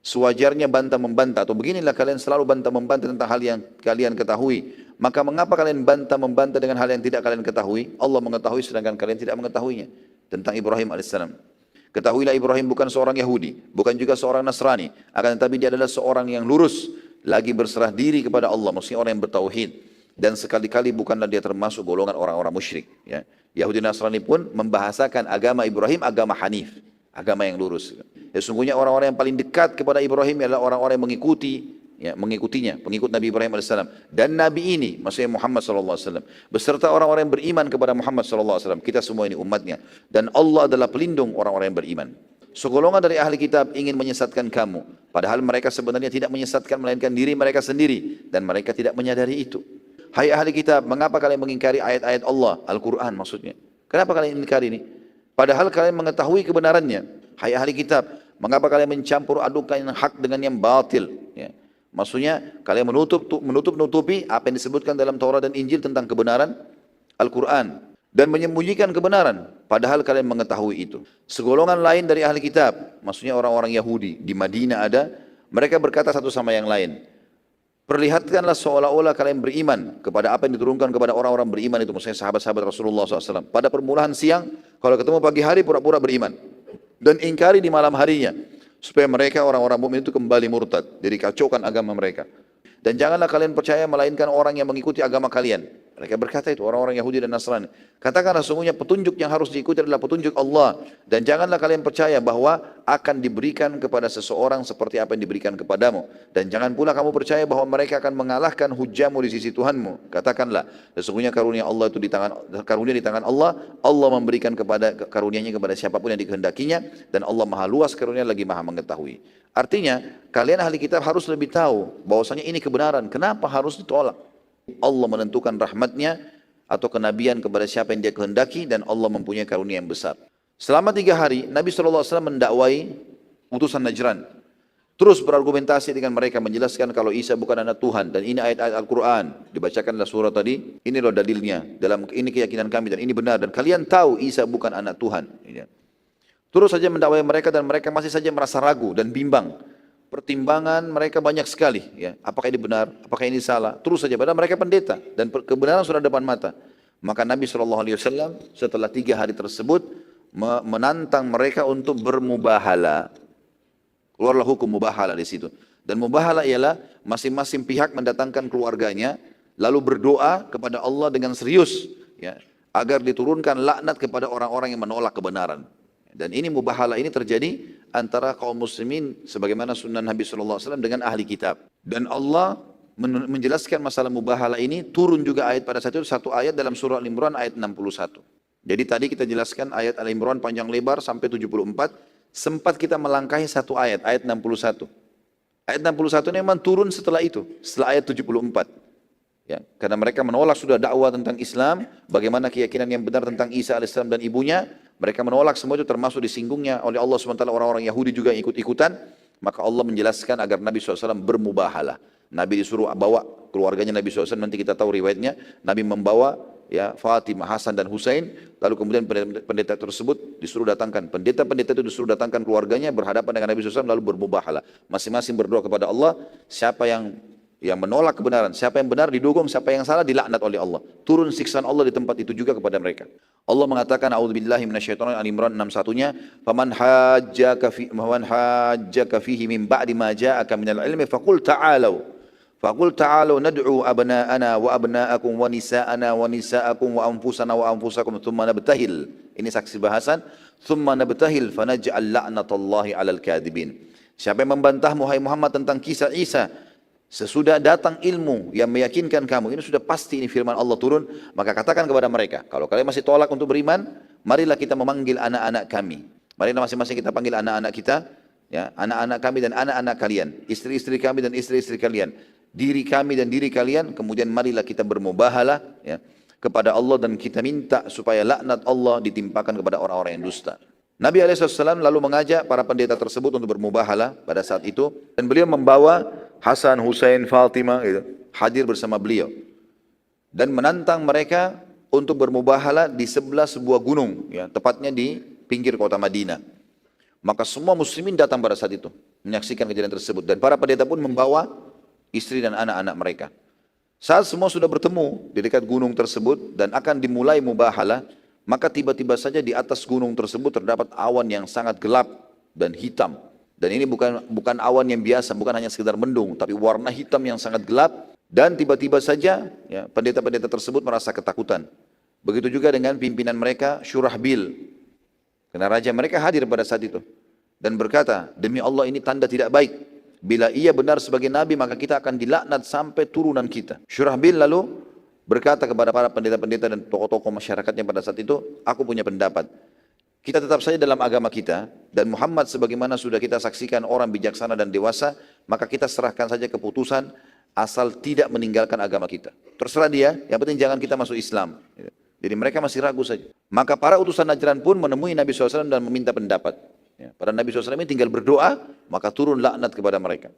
sewajarnya bantah-membantah, atau beginilah kalian selalu bantah-membantah tentang hal yang kalian ketahui. Maka mengapa kalian bantah-membantah dengan hal yang tidak kalian ketahui? Allah mengetahui sedangkan kalian tidak mengetahuinya. Tentang Ibrahim alaihissalam, ketahuilah Ibrahim bukan seorang Yahudi, bukan juga seorang Nasrani, akan tetapi dia adalah seorang yang lurus, lagi berserah diri kepada Allah, maksudnya orang yang bertauhid. Dan sekali-kali bukanlah dia termasuk golongan orang-orang musyrik. Ya. Yahudi dan Nasrani pun membahasakan agama Ibrahim agama Hanif, agama yang lurus. Sesungguhnya orang-orang yang paling dekat kepada Ibrahim adalah orang-orang yang mengikutinya, pengikut Nabi Ibrahim AS. Dan Nabi ini, maksudnya Muhammad SAW, beserta orang-orang yang beriman kepada Muhammad SAW. Kita semua ini umatnya. Dan Allah adalah pelindung orang-orang yang beriman. Segolongan dari ahli kitab ingin menyesatkan kamu, padahal mereka sebenarnya tidak menyesatkan, melainkan diri mereka sendiri. Dan mereka tidak menyadari itu. Hai ahli kitab, mengapa kalian mengingkari ayat-ayat Allah, Al-Quran maksudnya? Kenapa kalian ingkari ini? Padahal kalian mengetahui kebenarannya. Hai ahli kitab, mengapa kalian mencampur adukan yang hak dengan yang batil? Ya. Maksudnya kalian menutup-nutupi apa yang disebutkan dalam Taurat dan Injil tentang kebenaran Al-Quran dan menyembunyikan kebenaran, padahal kalian mengetahui itu. Segolongan lain dari ahli kitab, maksudnya orang-orang Yahudi di Madinah ada, mereka berkata satu sama yang lain, perlihatkanlah seolah-olah kalian beriman kepada apa yang diturunkan kepada orang-orang beriman itu, maksudnya sahabat-sahabat Rasulullah SAW. Pada permulaan siang, kalau ketemu pagi hari pura-pura beriman, dan ingkari di malam harinya, supaya mereka orang-orang mukmin itu kembali murtad, jadi kacaukan agama mereka. Dan janganlah kalian percaya melainkan orang yang mengikuti agama kalian. Mereka berkata itu orang-orang Yahudi dan Nasrani. Katakanlah sesungguhnya petunjuk yang harus diikuti adalah petunjuk Allah. Dan janganlah kalian percaya bahwa akan diberikan kepada seseorang seperti apa yang diberikan kepadamu. Dan jangan pula kamu percaya bahwa mereka akan mengalahkan hujahmu di sisi Tuhanmu. Katakanlah sesungguhnya karunia Allah itu karunia di tangan Allah. Allah memberikan karunianya kepada siapapun yang dikehendakinya. Dan Allah maha luas karunia lagi maha mengetahui. Artinya kalian ahli kitab harus lebih tahu bahwasanya ini kebenaran. Kenapa harus ditolak? Allah menentukan rahmatnya atau kenabian kepada siapa yang dia kehendaki dan Allah mempunyai karunia yang besar. Selama 3 hari Nabi SAW mendakwai utusan Najran. Terus berargumentasi dengan mereka menjelaskan kalau Isa bukan anak Tuhan dan ini ayat-ayat Al-Quran. Dibacakanlah surah tadi, ini loh dalilnya. Ini keyakinan kami dan ini benar. Dan kalian tahu Isa bukan anak Tuhan. Terus saja mendakwai mereka dan mereka masih saja merasa ragu dan bimbang. Pertimbangan mereka banyak sekali, ya. Apakah ini benar, apakah ini salah? Terus saja, padahal mereka pendeta dan kebenaran sudah depan mata. Maka Nabi SAW setelah 3 hari tersebut menantang mereka untuk bermubahala. Keluarlah hukum mubahala di situ. Dan mubahala ialah masing-masing pihak mendatangkan keluarganya, lalu berdoa kepada Allah dengan serius, ya, agar diturunkan laknat kepada orang-orang yang menolak kebenaran. Dan ini mubahala ini terjadi antara kaum muslimin sebagaimana sunnah Nabi SAW dengan ahli kitab. Dan Allah menjelaskan masalah mubahala ini turun juga ayat pada saat itu, satu ayat dalam surah Al-Imran ayat 61. Jadi tadi kita jelaskan ayat Al-Imran panjang lebar sampai 74, sempat kita melangkahi satu ayat 61. Ayat 61 ini memang turun setelah itu, setelah ayat 74. Ya, karena mereka menolak sudah dakwah tentang Islam, bagaimana keyakinan yang benar tentang Isa alaihissalam dan ibunya, mereka menolak semua itu termasuk disinggungnya oleh Allah SWT orang-orang Yahudi juga ikut-ikutan, maka Allah menjelaskan agar Nabi SAW bermubahalah. Nabi disuruh bawa keluarganya Nabi SAW, nanti kita tahu riwayatnya, Nabi membawa ya Fatimah, Hasan dan Husain, lalu kemudian pendeta tersebut disuruh datangkan, pendeta-pendeta itu disuruh datangkan keluarganya berhadapan dengan Nabi SAW lalu bermubahalah. Masing-masing berdoa kepada Allah, siapa yang menolak kebenaran, siapa yang benar didukung, siapa yang salah dilaknat oleh Allah. Turun siksaan Allah di tempat itu juga kepada mereka. Allah mengatakan a'udzubillahi minasyaitonir Al-Imran 61-nya, "Faman hajjaka fihi min ba'di ma ja'aka minal ilmi faqul ta'alu nad'u abna'ana wa abna'akum wa nisa'ana wa nisa'akum wa anfusana wa anfusakum thumma nabtahil." Ini saksi bahasan, "Thumma nabtahil fanaj'al la'natallahi 'alal kadhibin." Siapa yang membantahmu hai Muhammad tentang kisah Isa sesudah datang ilmu yang meyakinkan kamu, ini sudah pasti ini firman Allah turun, maka katakan kepada mereka, kalau kalian masih tolak untuk beriman, marilah kita memanggil anak-anak kami. Marilah masing-masing kita panggil anak-anak kita, ya, anak-anak kami dan anak-anak kalian, istri-istri kami dan istri-istri kalian, diri kami dan diri kalian, kemudian marilah kita bermubahalah, ya, kepada Allah dan kita minta supaya laknat Allah ditimpakan kepada orang-orang yang dusta. Nabi SAW lalu mengajak para pendeta tersebut untuk bermubahalah pada saat itu, dan beliau membawa Hasan, Husain, Fatimah gitu, hadir bersama beliau dan menantang mereka untuk bermubahalah di sebelah sebuah gunung, ya, tepatnya di pinggir kota Madinah. Maka semua muslimin datang pada saat itu menyaksikan kejadian tersebut dan para pendeta pun membawa istri dan anak-anak mereka. Saat semua sudah bertemu di dekat gunung tersebut dan akan dimulai mubahalah, maka tiba-tiba saja di atas gunung tersebut terdapat awan yang sangat gelap dan hitam. Dan ini bukan awan yang biasa, bukan hanya sekedar mendung, tapi warna hitam yang sangat gelap. Dan tiba-tiba saja ya, pendeta-pendeta tersebut merasa ketakutan. Begitu juga dengan pimpinan mereka, Syurahbil. Karena raja mereka hadir pada saat itu. Dan berkata, demi Allah ini tanda tidak baik. Bila ia benar sebagai nabi, maka kita akan dilaknat sampai turunan kita. Syurahbil lalu berkata kepada para pendeta-pendeta dan tokoh-tokoh masyarakatnya pada saat itu, aku punya pendapat. Kita tetap saja dalam agama kita, dan Muhammad sebagaimana sudah kita saksikan orang bijaksana dan dewasa, maka kita serahkan saja keputusan asal tidak meninggalkan agama kita. Terserah dia, yang penting jangan kita masuk Islam. Jadi mereka masih ragu saja. Maka para utusan Najran pun menemui Nabi SAW dan meminta pendapat. Pada Nabi SAW ini tinggal berdoa, maka turun laknat kepada mereka.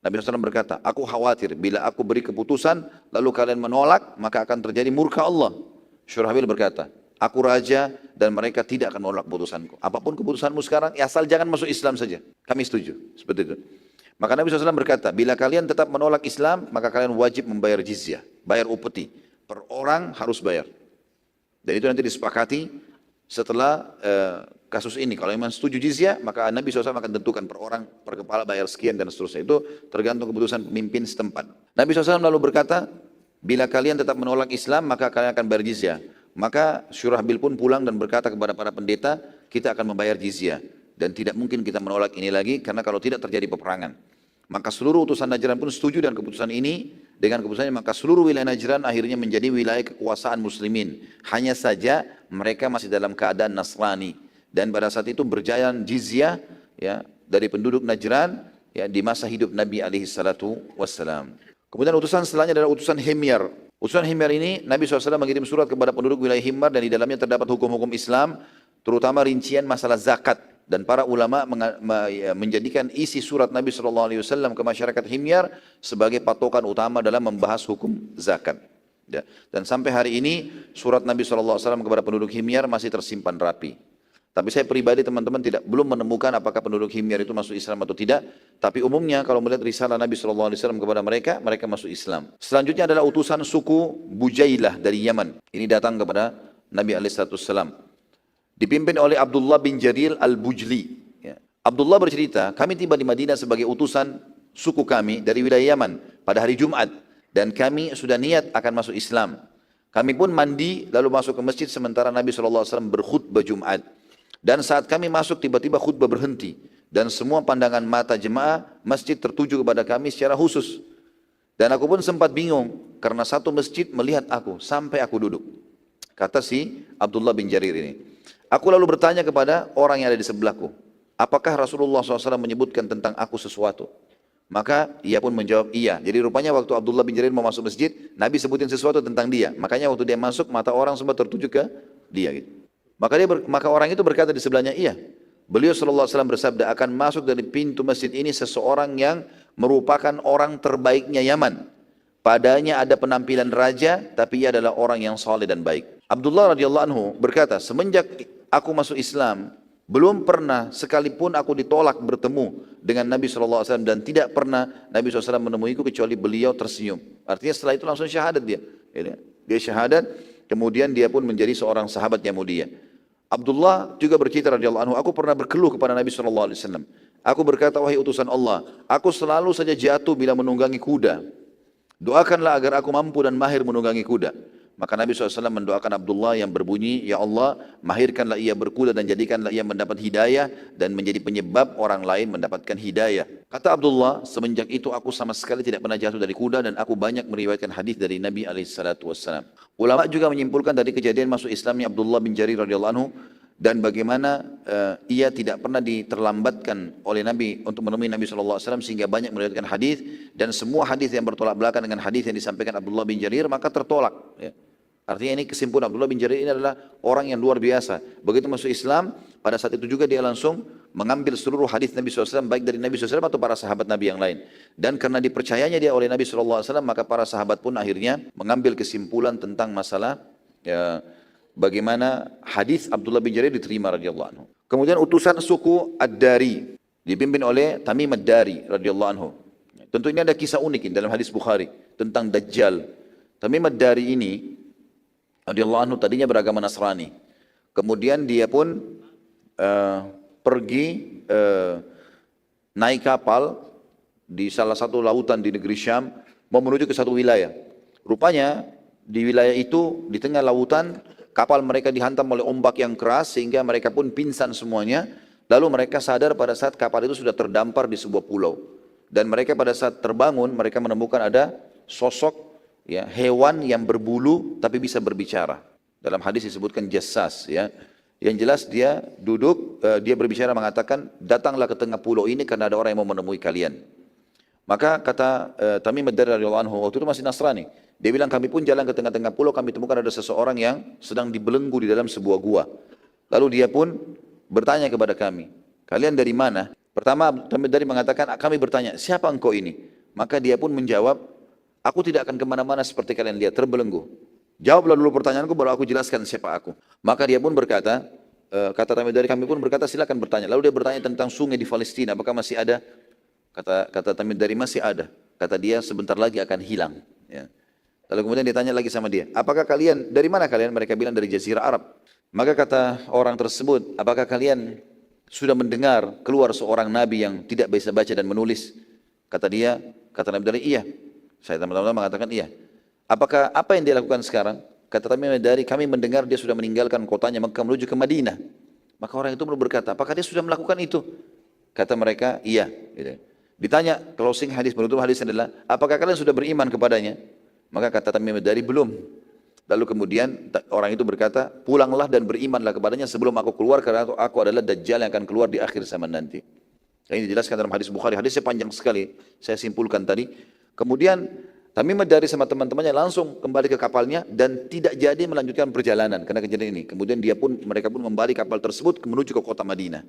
Nabi SAW berkata, aku khawatir bila aku beri keputusan, lalu kalian menolak, maka akan terjadi murka Allah. Syurahbil berkata, aku raja dan mereka tidak akan menolak keputusanku. Apapun keputusanmu sekarang, ya asal jangan masuk Islam saja. Kami setuju, seperti itu. Maka Nabi SAW berkata, bila kalian tetap menolak Islam, maka kalian wajib membayar jizyah, bayar upeti. Per orang harus bayar. Dan itu nanti disepakati setelah kasus ini. Kalau memang setuju jizyah, maka Nabi SAW akan tentukan per orang, per kepala bayar sekian dan seterusnya. Itu tergantung keputusan pemimpin setempat. Nabi SAW lalu berkata, bila kalian tetap menolak Islam, maka kalian akan bayar jizyah. Maka Syurahbil pun pulang dan berkata kepada para pendeta, kita akan membayar jizyah. Dan tidak mungkin kita menolak ini lagi, karena kalau tidak terjadi peperangan. Maka seluruh utusan Najran pun setuju dengan keputusan ini. Dengan keputusannya, maka seluruh wilayah Najran akhirnya menjadi wilayah kekuasaan muslimin. Hanya saja mereka masih dalam keadaan Nasrani. Dan pada saat itu berjalan jizyah ya, dari penduduk Najran ya, di masa hidup Nabi SAW. Kemudian utusan setelahnya adalah utusan Himyar. Utusan Himyar ini, Nabi SAW mengirim surat kepada penduduk wilayah Himyar dan di dalamnya terdapat hukum-hukum Islam, terutama rincian masalah zakat. Dan para ulama menjadikan isi surat Nabi SAW ke masyarakat Himyar sebagai patokan utama dalam membahas hukum zakat. Ya. Dan sampai hari ini surat Nabi SAW kepada penduduk Himyar masih tersimpan rapi. Tapi saya pribadi teman-teman belum menemukan apakah penduduk Himyar itu masuk Islam atau tidak. Tapi umumnya kalau melihat risalah Nabi SAW kepada mereka, mereka masuk Islam. Selanjutnya adalah utusan suku Bujailah dari Yaman. Ini datang kepada Nabi SAW. Dipimpin oleh Abdullah bin Jarir al-Bujli. Ya. Abdullah bercerita, kami tiba di Madinah sebagai utusan suku kami dari wilayah Yaman pada hari Jumat. Dan kami sudah niat akan masuk Islam. Kami pun mandi lalu masuk ke masjid sementara Nabi SAW berkhutbah Jumat. Dan saat kami masuk tiba-tiba khutbah berhenti. Dan semua pandangan mata jemaah masjid tertuju kepada kami secara khusus. Dan aku pun sempat bingung karena satu masjid melihat aku sampai aku duduk. Kata si Abdullah bin Jarir ini. Aku lalu bertanya kepada orang yang ada di sebelahku, apakah Rasulullah SAW menyebutkan tentang aku sesuatu? Maka ia pun menjawab iya. Jadi rupanya waktu Abdullah bin Jarir mau masuk masjid, Nabi sebutin sesuatu tentang dia. Makanya waktu dia masuk, mata orang semua tertuju ke dia. Gitu. Maka orang itu berkata di sebelahnya, iya. Beliau SAW bersabda, akan masuk dari pintu masjid ini seseorang yang merupakan orang terbaiknya Yaman. Padanya ada penampilan raja, tapi ia adalah orang yang saleh dan baik. Abdullah radhiyallahu anhu berkata, semenjak aku masuk Islam, belum pernah sekalipun aku ditolak bertemu dengan Nabi SAW dan tidak pernah Nabi SAW menemuiku kecuali beliau tersenyum. Artinya setelah itu langsung syahadat dia. Dia syahadat, kemudian dia pun menjadi seorang sahabat yang mulia. Abdullah juga bercerita radhiyallahu anhu, aku pernah berkeluh kepada Nabi SAW. Aku berkata, wahai utusan Allah, aku selalu saja jatuh bila menunggangi kuda. Doakanlah agar aku mampu dan mahir menunggangi kuda. Maka Nabi SAW mendoakan Abdullah yang berbunyi, ya Allah, mahirkanlah ia berkuda dan jadikanlah ia mendapat hidayah dan menjadi penyebab orang lain mendapatkan hidayah. Kata Abdullah, semenjak itu aku sama sekali tidak pernah jatuh dari kuda dan aku banyak meriwayatkan hadis dari Nabi SAW. Ulama juga menyimpulkan dari kejadian masuk Islamnya Abdullah bin Jarir radhiyallahu anhu dan bagaimana ia tidak pernah diterlambatkan oleh Nabi untuk menemui Nabi SAW sehingga banyak meriwayatkan hadis dan semua hadis yang bertolak belakang dengan hadis yang disampaikan Abdullah bin Jarir maka tertolak. Ya. Artinya ini kesimpulan Abdullah bin Jarir ini adalah orang yang luar biasa. Begitu masuk Islam, pada saat itu juga dia langsung mengambil seluruh hadis Nabi SAW, baik dari Nabi SAW atau para sahabat Nabi yang lain. Dan karena dipercayanya dia oleh Nabi SAW, maka para sahabat pun akhirnya mengambil kesimpulan tentang masalah ya, bagaimana hadis Abdullah bin Jarir diterima radhiyallahu anhu. Kemudian utusan suku Ad-Dari dipimpin oleh Tamim Ad-Dari radhiyallahu anhu. Tentu ini ada kisah unik dalam hadis Bukhari tentang Dajjal. Tamim Ad-Dari ini radhiyallahu anhu tadinya beragama Nasrani. Kemudian dia pun pergi naik kapal di salah satu lautan di negeri Syam mau menuju ke satu wilayah. Rupanya di wilayah itu di tengah lautan kapal mereka dihantam oleh ombak yang keras sehingga mereka pun pingsan semuanya. Lalu mereka sadar pada saat kapal itu sudah terdampar di sebuah pulau. Dan mereka pada saat terbangun mereka menemukan ada sosok ya, hewan yang berbulu tapi bisa berbicara. Dalam hadis disebutkan jassas ya. Yang jelas dia duduk, dia berbicara mengatakan, datanglah ke tengah pulau ini karena ada orang yang mau menemui kalian. Maka kata Tamim Ad-Dari radhiyallahu anhu, waktu itu masih Nasrani. Dia bilang, kami pun jalan ke tengah-tengah pulau, kami temukan ada seseorang yang sedang dibelenggu di dalam sebuah gua. Lalu dia pun bertanya kepada kami, kalian dari mana? Pertama Tamim Ad-Dari mengatakan, kami bertanya, siapa engkau ini? Maka dia pun menjawab, aku tidak akan kemana-mana seperti kalian lihat, terbelenggu. Jawablah dulu pertanyaanku, baru aku jelaskan siapa aku. Maka dia pun berkata, kata Tamim Ad-Dari, kami pun berkata, silakan bertanya. Lalu dia bertanya tentang sungai di Palestina, apakah masih ada? Kata Tamim Ad-Dari, masih ada. Kata dia, sebentar lagi akan hilang. Ya. Lalu kemudian ditanya lagi sama dia, apakah kalian, dari mana kalian? Mereka bilang dari Jazirah Arab. Maka kata orang tersebut, apakah kalian sudah mendengar keluar seorang nabi yang tidak bisa baca dan menulis? Kata dia, kata Nabi Ad-Dari, iya. Saya teman-teman mengatakan iya. Apakah apa yang dia lakukan sekarang? Kata Tamim Ad-Dari, kami mendengar dia sudah meninggalkan kotanya Mekah menuju ke Madinah. Maka orang itu berkata, apakah dia sudah melakukan itu? Kata mereka, iya. Gitu. Ditanya, closing hadis, penutup hadis adalah, apakah kalian sudah beriman kepadanya? Maka kata Tamim Ad-Dari, belum. Lalu kemudian orang itu berkata, pulanglah dan berimanlah kepadanya sebelum aku keluar, karena aku adalah Dajjal yang akan keluar di akhir zaman nanti. Ini dijelaskan dalam hadis Bukhari, hadisnya panjang sekali, saya simpulkan tadi. Kemudian Tamim Ad-Dari sama teman-temannya langsung kembali ke kapalnya dan tidak jadi melanjutkan perjalanan karena kejadian ini. Kemudian mereka pun membalik kapal tersebut menuju ke kota Madinah.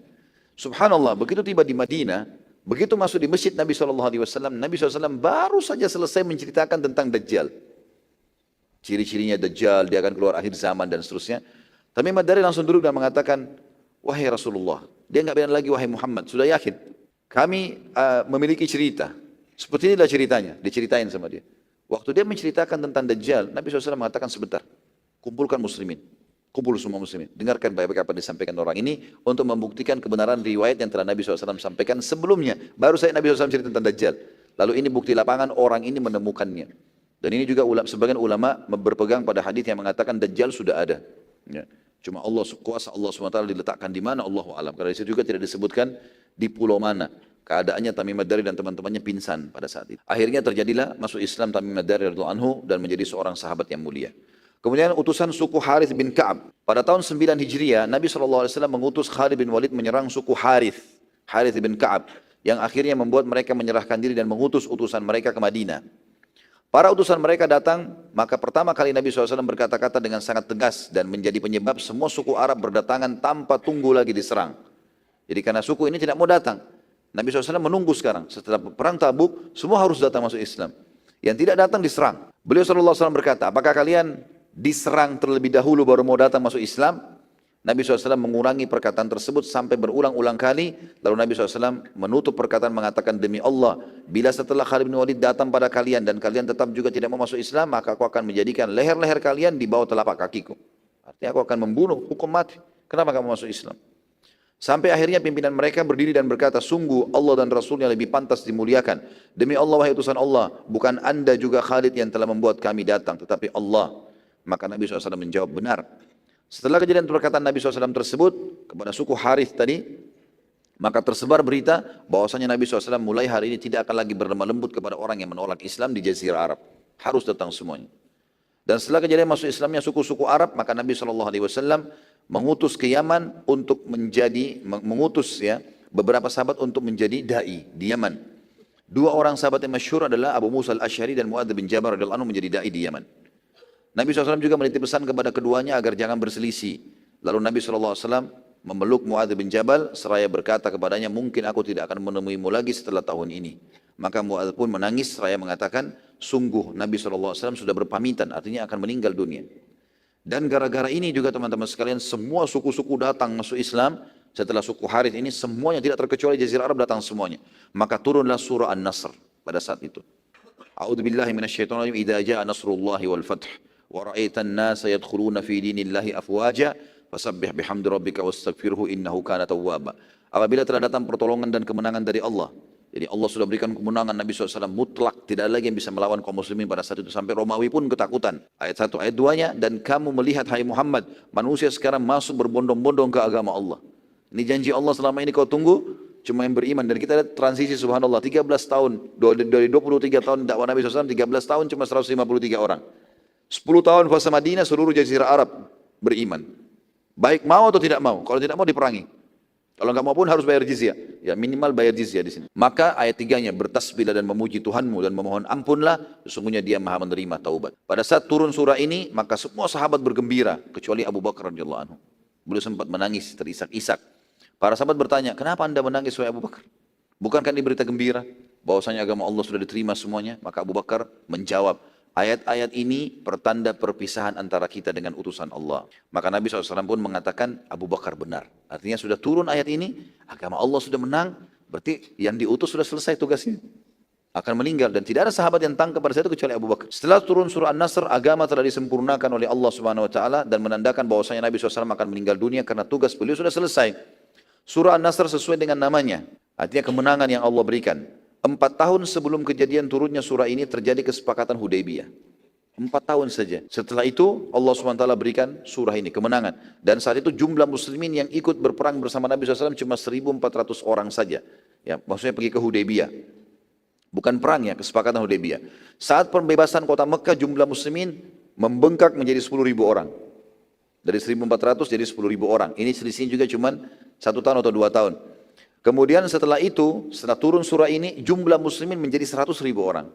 Subhanallah, begitu tiba di Madinah, begitu masuk di masjid Nabi SAW, Nabi SAW baru saja selesai menceritakan tentang Dajjal. Ciri-cirinya Dajjal, dia akan keluar akhir zaman dan seterusnya. Tamim Ad-Dari langsung duduk dan mengatakan, wahai Rasulullah, dia nggak bilang lagi wahai Muhammad, sudah yakin. Kami memiliki cerita. Seperti inilah ceritanya, diceritain sama dia. Waktu dia menceritakan tentang Dajjal, Nabi SAW mengatakan sebentar, kumpulkan muslimin. Kumpul semua muslimin. Dengarkan baik-baik apa yang disampaikan orang ini untuk membuktikan kebenaran riwayat yang telah Nabi SAW sampaikan sebelumnya. Baru saya Nabi SAW cerita tentang Dajjal. Lalu ini bukti lapangan orang ini menemukannya. Dan ini juga sebagian ulama berpegang pada hadis yang mengatakan Dajjal sudah ada. Ya. Cuma kuasa Allah SWT diletakkan di mana, Allahu a'lam. Karena di situ juga tidak disebutkan di pulau mana. Keadaannya Tamim Ad-Dari dan teman-temannya pingsan pada saat itu. Akhirnya terjadilah masuk Islam Tamim Ad-Dari radhiyallahu anhu dan menjadi seorang sahabat yang mulia. Kemudian utusan suku Harith bin Ka'ab. Pada tahun 9 Hijriah, Nabi SAW mengutus Khalid bin Walid menyerang suku Harith bin Ka'ab. Yang akhirnya membuat mereka menyerahkan diri dan mengutus utusan mereka ke Madinah. Para utusan mereka datang, maka pertama kali Nabi SAW berkata-kata dengan sangat tegas dan menjadi penyebab semua suku Arab berdatangan tanpa tunggu lagi diserang. Jadi karena suku ini tidak mau datang, Nabi SAW menunggu sekarang. Setelah perang Tabuk, semua harus datang masuk Islam. Yang tidak datang diserang. Beliau SAW berkata, apakah kalian diserang terlebih dahulu baru mau datang masuk Islam? Nabi SAW mengurangi perkataan tersebut sampai berulang-ulang kali. Lalu Nabi SAW menutup perkataan mengatakan, demi Allah, bila setelah Khalid bin Walid datang pada kalian dan kalian tetap juga tidak mau masuk Islam, maka aku akan menjadikan leher-leher kalian di bawah telapak kakiku. Artinya aku akan membunuh, hukum mati. Kenapa kamu masuk Islam? Sampai akhirnya pimpinan mereka berdiri dan berkata, sungguh Allah dan Rasulnya lebih pantas dimuliakan. Demi Allah, wahai utusan Allah, bukan anda juga Khalid yang telah membuat kami datang, tetapi Allah. Maka Nabi SAW menjawab, benar. Setelah kejadian perkataan Nabi SAW tersebut kepada suku Harith tadi, maka tersebar berita bahwasanya Nabi SAW mulai hari ini tidak akan lagi berlemah lembut kepada orang yang menolak Islam di Jazirah Arab. Harus datang semuanya. Dan setelah kejadian masuk Islamnya suku-suku Arab, maka Nabi SAW mengutus ke Yaman untuk mengutus beberapa sahabat untuk menjadi da'i di Yaman. Dua orang sahabat yang masyhur adalah Abu Musa al-Asy'ari dan Mu'adz bin Jabal radhiyallahu anhu menjadi da'i di Yaman. Nabi SAW juga menitip pesan kepada keduanya agar jangan berselisih. Lalu Nabi SAW memeluk Mu'adz bin Jabal seraya berkata kepadanya, mungkin aku tidak akan menemuimu lagi setelah tahun ini. Maka Mu'adz pun menangis seraya mengatakan, sungguh Nabi SAW sudah berpamitan, artinya akan meninggal dunia. Dan gara-gara ini juga teman-teman sekalian, semua suku-suku datang masuk Islam. Setelah suku Harith ini semuanya tidak terkecuali Jazirah Arab datang semuanya. Maka turunlah surah An-Nasr pada saat itu. A'udzubillahi minasyaitonir rajim. Idza jaa nasrullahi wal fath wa ra'aitan nasa yadkhuluna fi dinillahi afwaja fasabbih bihamdi rabbika wastaghfirhu innahu kana tawwaba. Apabila telah datang pertolongan dan kemenangan dari Allah. Jadi Allah sudah berikan kemenangan, Nabi SAW mutlak, tidak ada lagi yang bisa melawan kaum muslimin pada saat itu. Sampai Romawi pun ketakutan. Ayat 1, ayat 2-nya, dan kamu melihat hai Muhammad, manusia sekarang masuk berbondong-bondong ke agama Allah. Ini janji Allah selama ini kau tunggu, cuma yang beriman. Dan kita lihat transisi subhanallah, 13 tahun, dari 23 tahun dakwah Nabi SAW, 13 tahun cuma 153 orang. 10 tahun fasa Madinah, seluruh Jazirah Arab beriman. Baik mau atau tidak mau, kalau tidak mau diperangi. Kalau nggak mau pun harus bayar jizyah. Ya minimal bayar jizyah di sini. Maka ayat 3-nya bertasbihlah dan memuji Tuhanmu dan memohon ampunlah, sesungguhnya Dia Maha menerima taubat. Pada saat turun surah ini, maka semua sahabat bergembira kecuali Abu Bakar radhiyallahu anhu. Beliau sempat menangis terisak-isak. Para sahabat bertanya, kenapa anda menangis wahai Abu Bakar? Bukankah ini berita gembira bahwasanya agama Allah sudah diterima semuanya? Maka Abu Bakar menjawab, ayat-ayat ini pertanda perpisahan antara kita dengan utusan Allah. Maka Nabi SAW pun mengatakan Abu Bakar benar. Artinya sudah turun ayat ini, agama Allah sudah menang, berarti yang diutus sudah selesai tugasnya. Akan meninggal dan tidak ada sahabat yang tangkap pada saat itu kecuali Abu Bakar. Setelah turun surah An-Nasr, agama telah disempurnakan oleh Allah Subhanahu Wa Taala dan menandakan bahwasanya Nabi SAW akan meninggal dunia karena tugas beliau sudah selesai. Surah An-Nasr sesuai dengan namanya, artinya kemenangan yang Allah berikan. 4 tahun sebelum kejadian turunnya surah ini terjadi kesepakatan Hudaybiyah. 4 tahun saja. Setelah itu Allah SWT berikan surah ini, kemenangan. Dan saat itu jumlah muslimin yang ikut berperang bersama Nabi SAW cuma 1.400 orang saja. Ya, maksudnya pergi ke Hudaybiyah. Bukan perang ya, kesepakatan Hudaybiyah. Saat pembebasan kota Mekah jumlah muslimin membengkak menjadi 10.000 orang. Dari 1.400 jadi 10.000 orang. Ini selisihnya juga cuma 1 tahun atau 2 tahun. Kemudian setelah itu, setelah turun surah ini, jumlah muslimin menjadi 100.000 orang.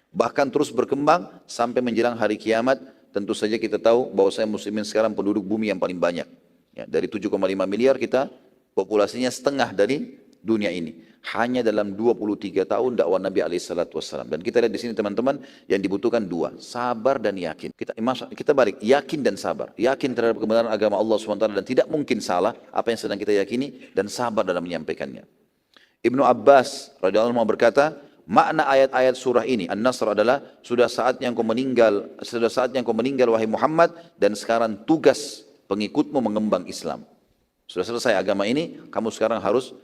Bahkan terus berkembang sampai menjelang hari kiamat. Tentu saja kita tahu bahwa muslimin sekarang penduduk bumi yang paling banyak. Ya, dari 7,5 miliar kita populasinya setengah dari dunia ini. Hanya dalam 23 tahun dakwah Nabi SAW. Dan kita lihat di sini teman-teman yang dibutuhkan 2, sabar dan yakin. Kita balik, yakin dan sabar. Yakin terhadap kebenaran agama Allah SWT dan tidak mungkin salah apa yang sedang kita yakini, dan sabar dalam menyampaikannya. Ibnu Abbas radhiyallahu anhu berkata, makna ayat-ayat surah ini, An-Nasr adalah sudah saatnya engkau meninggal wahai Muhammad, dan sekarang tugas pengikutmu mengembang Islam. Sudah selesai agama ini, kamu sekarang harus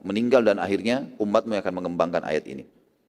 meninggal dan akhirnya umatmu yang akan mengembangkan ayat ini.